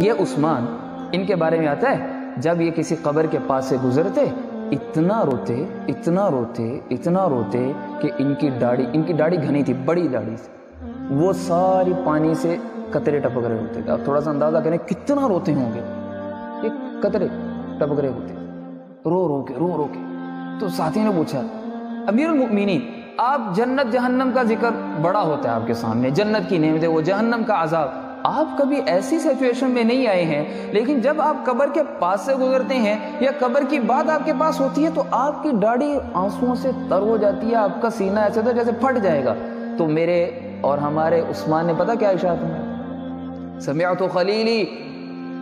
یہ عثمان، ان کے بارے میں آتا ہے جب یہ کسی قبر کے پاس سے گزرتے اتنا روتے اتنا روتے اتنا روتے کہ ان کی داڑھی گھنی تھی، بڑی داڑھی سے وہ ساری پانی سے قطرے ٹپک رہے ہوتے تھے۔ آپ تھوڑا سا اندازہ کریں کتنا روتے ہوں گے، یہ قطرے ٹپک رہے ہوتے رو کے۔ تو ساتھی نے پوچھا امیر المؤمنین، آپ جنت جہنم کا ذکر بڑا ہوتا ہے آپ کے سامنے، جنت کی نعمتیں، وہ جہنم کا عذاب، آپ کبھی ایسی سچویشن میں نہیں آئے ہیں، لیکن جب آپ قبر کے پاس سے گزرتے ہیں یا قبر کی بات آپ کے پاس ہوتی ہے تو آپ کی داڑھی آنسوؤں سے تر ہو جاتی ہے، آپ کا سینہ ایسے تو جیسے پھٹ جائے گا۔ تو میرے اور ہمارے عثمان نے پتہ کیا ارشاد فرمایا؟ سمعت خلیلی،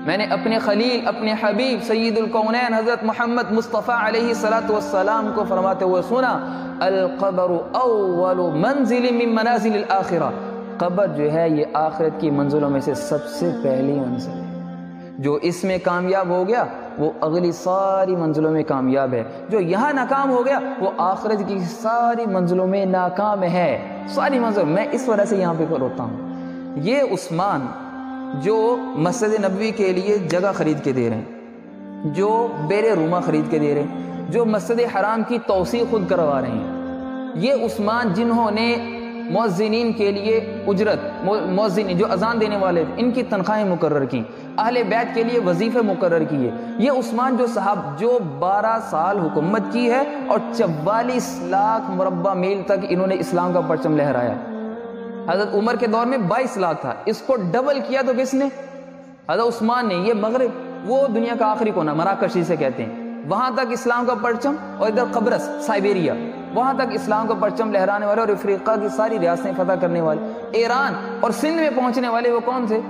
میں نے اپنے خلیل، اپنے حبیب سید الکونین حضرت محمد مصطفیٰ علیہ الصلوۃ والسلام کو فرماتے ہوئے سنا، القبر اول منزل من منازل الآخرہ، قبر جو ہے یہ آخرت کی منزلوں میں سے سب سے پہلی منزل ہے، جو اس میں کامیاب ہو گیا وہ اگلی ساری منزلوں میں کامیاب ہے، جو یہاں ناکام ہو گیا وہ آخرت کی ساری منزلوں میں ناکام ہے، ساری منزل۔ میں اس وجہ سے یہاں پہ روتا ہوں۔ یہ عثمان جو مسجد نبوی کے لیے جگہ خرید کے دے رہے ہیں، جو بیر روما خرید کے دے رہے ہیں، جو مسجد حرام کی توسیع خود کروا رہے ہیں، یہ عثمان جنہوں نے مؤذنین کے لیے اجرت، مؤذنین جو اذان دینے والے ان کی تنخواہیں مقرر کی، اہل بیت کے لیے وظیفے مقرر کیے، یہ عثمان جو صاحب جو 12 سال حکومت کی ہے اور 44 لاکھ مربع میل تک انہوں نے اسلام کا پرچم لہرایا۔ حضرت عمر کے دور میں 22 لاکھ تھا، اس کو ڈبل کیا تو کس نے؟ حضرت عثمان نے۔ یہ مغرب، وہ دنیا کا آخری کونا مراکش جسے کہتے ہیں، وہاں تک اسلام کا پرچم، اور ادھر قبرص سائبیریا، وہاں تک اسلام کا پرچم لہرانے والے اور افریقہ کی ساری ریاستیں فتح کرنے والے، ایران اور سندھ میں پہنچنے والے وہ کون تھے؟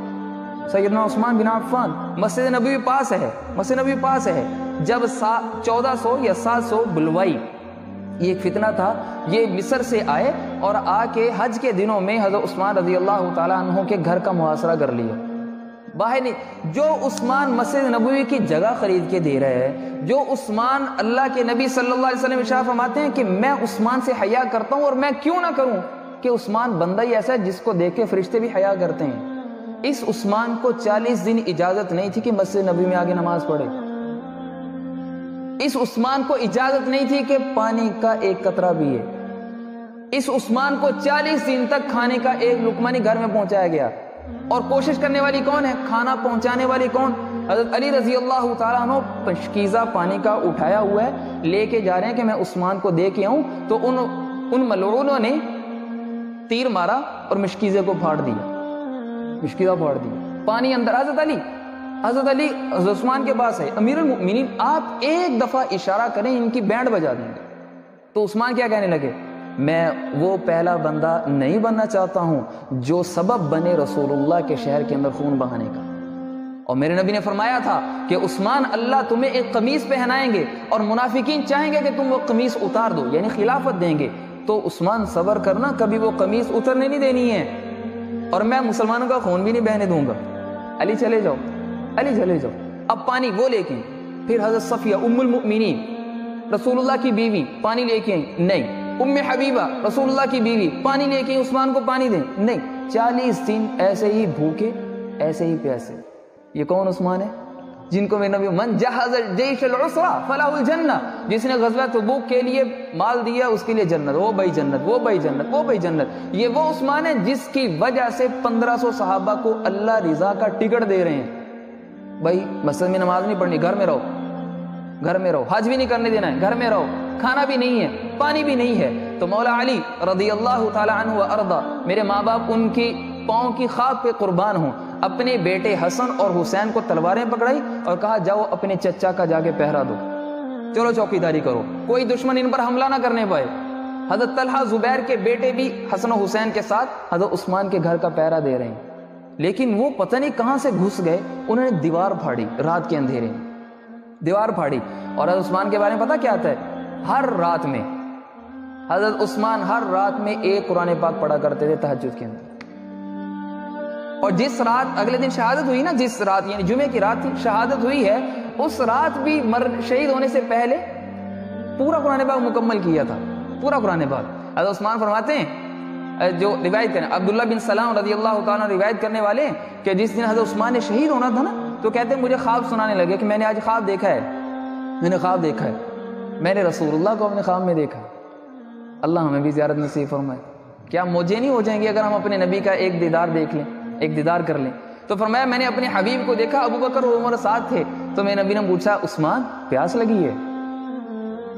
سیدنا عثمان بن عفان۔ مسجد نبوی پاس ہے، مسجد نبوی پاس ہے۔ جب 1400 یا 700 بلوائی، یہ ایک فتنہ تھا، یہ مصر سے آئے اور آ کے حج کے دنوں میں حضرت عثمان رضی اللہ تعالیٰ عنہ کے گھر کا محاصرہ کر لیا، باہر نہیں۔ جو عثمان مسجد نبوی کی جگہ خرید کے دے رہے ہیں، جو عثمان اللہ کے نبی صلی اللہ علیہ وسلم ارشاد فرماتے ہیں کہ میں عثمان سے حیا کرتا ہوں، اور میں کیوں نہ کروں، کہ عثمان بندہ ہی ایسا ہے جس کو دیکھ کے فرشتے بھی حیا کرتے ہیں۔ اس عثمان کو 40 دن اجازت نہیں تھی کہ مسجد نبوی میں آگے نماز پڑھے، اس عثمان کو اجازت نہیں تھی کہ پانی کا ایک قطرہ بھی ہے، اس عثمان کو 40 دن تک کھانے کا ایک لقمہ نہیں گھر میں پہنچایا گیا۔ اور کوشش کرنے والی کون ہے؟ کھانا پہنچانے والی کون؟ حضرت علی رضی اللہ تعالیٰ عنہ پشکیزہ پانی کا اٹھایا ہوا ہے، لے کے جا رہے ہیں کہ میں عثمان کو دے کے آؤں، تو ان ملعونوں نے تیر مارا اور مشکیزے کو پھاڑ دیا، مشکیزہ پھاڑ دیا، پانی اندر۔ حضرت علی حضرت عثمان کے پاس ہے، امیر المؤمنین آپ ایک دفعہ اشارہ کریں ان کی بینڈ بجا دیں گے۔ تو عثمان کیا کہنے لگے؟ میں وہ پہلا بندہ نہیں بننا چاہتا ہوں جو سبب بنے رسول اللہ کے شہر کے اندر خون بہانے کا۔ اور میرے نبی نے فرمایا تھا کہ عثمان اللہ تمہیں ایک قمیص پہنائیں گے اور منافقین چاہیں گے کہ تم وہ قمیص اتار دو، یعنی خلافت دیں گے، تو عثمان صبر کرنا، کبھی وہ قمیص اترنے نہیں دینی ہے، اور میں مسلمانوں کا خون بھی نہیں بہنے دوں گا۔ علی چلے جاؤ، علی چلے جاؤ۔ اب پانی وہ لے کے، پھر حضرت صفیہ ام المؤمنین رسول اللہ کی بیوی پانی لے کے نہیں، ام حبیبہ رسول اللہ کی بیوی پانی لے کے عثمان کو پانی دیں نہیں، 40 دن ایسے ہی بھوکے، ایسے ہی پیاسے۔ یہ کون عثمان ہے جن کو میں نبی من جہز الجیش العسرہ فلہ الجنہ، جس نے غزوہ تبوک کے لیے مال دیا اس کے لیے جنت، وہ بھائی جنت، وہ بھائی جنت، وہ بھائی جنت۔ یہ وہ عثمان ہے جس کی وجہ سے 1500 صحابہ کو اللہ رضا کا ٹکٹ دے رہے ہیں۔ بھائی مسجد میں نماز نہیں پڑھنی، گھر میں رہو، گھر میں رہو، حج بھی نہیں کرنے دینا ہے، گھر میں رہو، کھانا بھی نہیں ہے، پانی بھی نہیں ہے۔ تو مولا علی رضی اللہ تعالی عنہ و ارضا، میرے ماں باپ ان کی پاؤں کی خاک پہ قربان ہوں، اپنے بیٹے حسن اور حسین کو تلواریں پکڑائی اور کہا جاؤ اپنے چچا کا جا کے پہرا دو، چلو چوکیداری کرو، کوئی دشمن ان پر حملہ نہ کرنے پائے۔ حضرت طلحہ زبیر کے بیٹے بھی حسن و حسین کے ساتھ حضرت عثمان کے گھر کا پہرا دے رہے ہیں، لیکن وہ پتہ نہیں کہاں سے گھس گئے، انہوں نے دیوار پھاڑی رات کے اندھیرے میں، دیوار پھاڑی۔ اور حضرت عثمان کے بارے میں پتہ کیا آتا ہے؟ ہر رات میں حضرت عثمان ہر رات میں ایک قرآن پاک پڑھا کرتے تھے تہجد کے اندر، اور جس رات اگلے دن شہادت ہوئی نا، جس رات یعنی جمعے کی رات تھی، شہادت ہوئی ہے، اس رات بھی شہید ہونے سے پہلے پورا قرآن پاک مکمل کیا تھا، پورا قرآن پاک۔ حضرت عثمان فرماتے ہیں جو روایت کریں عبداللہ بن سلام رضی اللہ تعالیٰ روایت کرنے والے ہیں کہ جس دن حضرت عثمان نے شہید ہونا تھا نا تو کہتے ہیں مجھے خواب سنانے لگے کہ میں نے آج خواب دیکھا ہے، میں نے خواب دیکھا ہے، میں نے رسول اللہ کو اپنے خواب میں دیکھا۔ اللہ ہمیں بھی زیارت نصیب فرمائے۔ کیا موجے نہیں ہو جائیں گے اگر ہم اپنے نبی کا ایک دیدار دیکھ لیں، ایک دیدار کر لیں؟ تو فرمایا میں نے اپنے حبیب کو دیکھا، ابو بکر اور عمر ساتھ تھے، تو میرے نبی نے پوچھا عثمان پیاس لگی ہے؟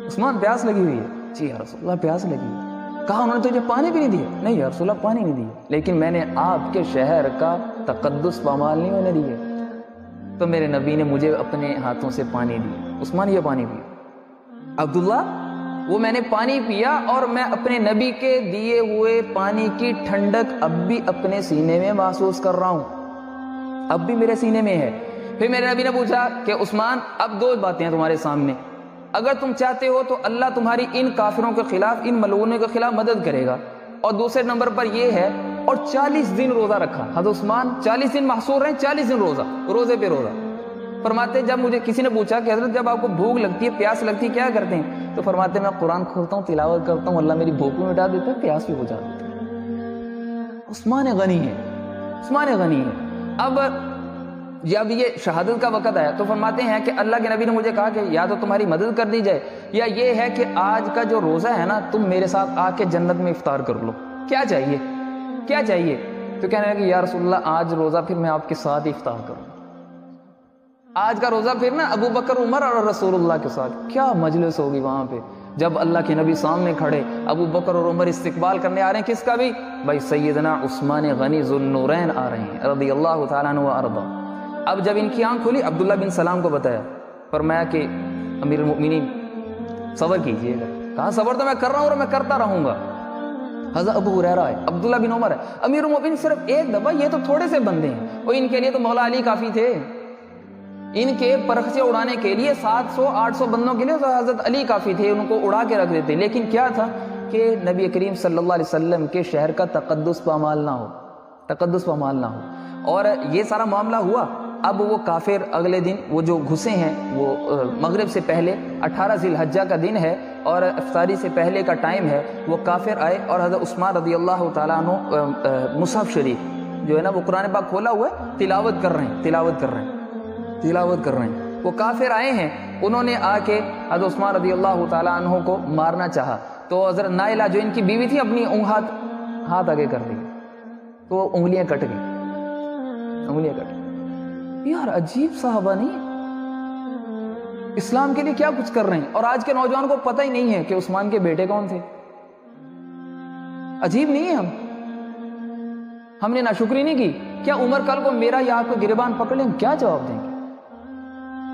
عثمان پیاس لگی ہوئی ہے؟ جی یا رسول اللہ پیاس لگی ہے۔ کہا انہوں نے تجھے پانی بھی نہیں دیا؟ نہیں یا رسول اللہ پانی نہیں دیا، لیکن میں نے آپ کے شہر کا تقدس پامال نہیں ہونے دیے، تو میرے نبی نے مجھے اپنے ہاتھوں سے پانی دیا۔ عثمان یہ پانی پیا، عبداللہ وہ میں نے پانی پیا اور میں اپنے نبی کے دیے ہوئے پانی کی ٹھنڈک اب بھی اپنے سینے میں محسوس کر رہا ہوں، اب بھی میرے سینے میں ہے۔ پھر میرے نبی نے پوچھا کہ عثمان اب دو باتیں ہیں تمہارے سامنے، اگر تم چاہتے ہو تو اللہ تمہاری ان کافروں کے خلاف، ان ملعونوں کے خلاف مدد کرے گا، اور دوسرے نمبر پر یہ ہے، اور 40 دن روزہ رکھا۔ حضرت عثمان 40 دن محصور رہے، 40 دن روزہ، روزے پہ روزہ۔ فرماتے جب مجھے کسی نے پوچھا کہ حضرت جب آپ کو بھوک لگتی ہے، پیاس لگتی ہے، کیا کرتے ہیں؟ تو فرماتے میں قرآن کھولتا ہوں، تلاوت کرتا ہوں، اللہ میری بھوک بھی مٹا دیتا ہے، پیاس بھی بجھا دیتا ہے۔ عثمان غنی ہے، عثمان غنی ہے۔ اب جب یہ شہادت کا وقت آیا تو فرماتے ہیں کہ اللہ کے نبی نے مجھے کہا کہ یا تو تمہاری مدد کر دی جائے، یا یہ ہے کہ آج کا جو روزہ ہے نا تم میرے ساتھ آ کے جنت میں افطار کر لو، کیا چاہیے، کیا چاہیے؟ تو کہنے لگے کہ یا رسول اللہ آج روزہ پھر میں آپ کے ساتھ افطار کروں، آج کا روزہ پھر نا ابو بکر عمر اور رسول اللہ کے ساتھ۔ کیا مجلس ہوگی وہاں پہ جب اللہ کے نبی سامنے کھڑے، ابو بکر اور عمر استقبال کرنے آ رہے ہیں، کس کا بھی؟ بھائی سیدنا عثمان غنی ذو النورین آ رہے ہیں رضی اللہ تعالیٰ عنہ وارضا۔ اب جب ان کی آنکھ کھلی عبداللہ بن سلام کو بتایا، فرمایا کہ امیر المؤمنین صبر کیجئے گا۔ کہا صبر تو میں کر رہا ہوں اور میں کرتا رہوں گا۔ حضرت ابو ہریرہ ہے، عبداللہ بن عمر ہے، امیر المؤمنین صرف ایک دفعہ، یہ تو تھوڑے سے بندے ہیں، اور ان کے لیے تو مولا علی کافی تھے، ان کے پرخچے اڑانے کے لیے 700-800 بندوں کے لیے تو حضرت علی کافی تھے، ان کو اڑا کے رکھ دیتے۔ لیکن کیا تھا کہ نبی کریم صلی اللہ علیہ وسلم کے شہر کا تقدس پامال نہ ہو، تقدس پامال نہ ہو۔ اور یہ سارا معاملہ ہوا۔ اب وہ کافر اگلے دن وہ جو گھسے ہیں، وہ مغرب سے پہلے 18 ذی الحجہ کا دن ہے اور افطاری سے پہلے کا ٹائم ہے، وہ کافر آئے اور حضرت عثمان رضی اللہ تعالیٰ عنہ مصحف شریف جو ہے نا وہ قرآن پاک کھولا ہوا ہے، تلاوت کر رہے ہیں، تلاوت کر رہے ہیں، تلاوت کر رہے ہیں۔ وہ کافر آئے ہیں، انہوں نے آ کے حضرت عثمان رضی اللہ تعالیٰ عنہ کو مارنا چاہا، تو حضرت نائلہ جو ان کی بیوی تھی اپنی ہاتھ آگے کر دی، تو وہ انگلیاں کٹ گئی، انگلیاں کٹ گئی۔ یار عجیب صحابہ نہیں، اسلام کے لیے کیا کچھ کر رہے ہیں، اور آج کے نوجوان کو پتہ ہی نہیں ہے کہ عثمان کے بیٹے کون تھے۔ عجیب نہیں ہے؟ ہم نے ناشکری نہیں کی؟ کیا عمر کل کو میرا یا آپ کو گریبان پکڑ لیں، کیا جواب دیں گے؟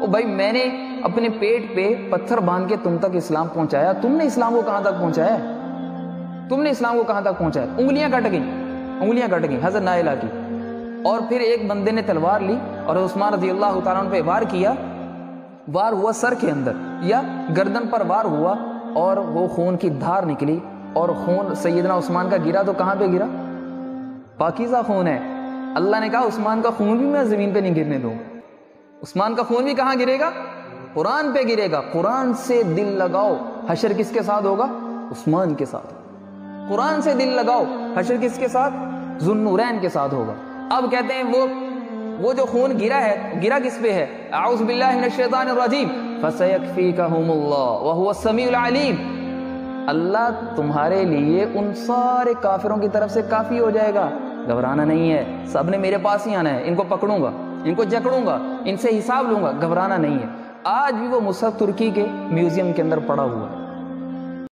او بھائی میں نے اپنے پیٹ پہ پتھر باندھ کے تم تک اسلام پہنچایا، تم نے اسلام کو کہاں تک پہنچایا؟ تم نے اسلام کو کہاں تک پہنچایا؟ انگلیاں کٹ گئیں، انگلیاں کٹ گئیں حضرت نائلہ کی۔ اور پھر ایک بندے نے تلوار لی اور عثمان رضی اللہ تعالیٰ عنہ پہ وار کیا، وار ہوا سر کے اندر یا گردن پر وار ہوا، اور وہ خون کی دھار نکلی، اور خون سیدنا عثمان کا گرا تو کہاں پہ گرا؟ پاکیزہ خون ہے۔ اللہ نے کہا عثمان کا خون بھی میں زمین پہ نہیں گرنے دوں، عثمان کا خون بھی کہاں گرے گا؟ قرآن پہ گرے گا۔ قرآن سے دل لگاؤ، حشر کس کے ساتھ ہوگا؟ عثمان کے ساتھ۔ قرآن سے دل لگاؤ، حشر کس کے ساتھ؟ ذو النورین کے ساتھ ہوگا۔ اب کہتے ہیں وہ جو خون گرا ہے، گرا کس پہ ہے؟ اعوذ باللہ من الشیطان الرجیم فَسَيَكْفِيكَهُمُ اللَّهُ وَهُوَ السَّمِيعُ الْعَلِيمُ، اللہ تمہارے لیے ان سارے کافروں کی طرف سے کافی ہو جائے گا، گھبرانا نہیں ہے، سب نے میرے پاس ہی آنا ہے، ان کو پکڑوں گا، ان کو جکڑوں گا، ان سے حساب لوں گا، گھبرانا نہیں ہے۔ آج بھی وہ مصحف ترکی کے میوزیم کے اندر پڑا ہوا ہے،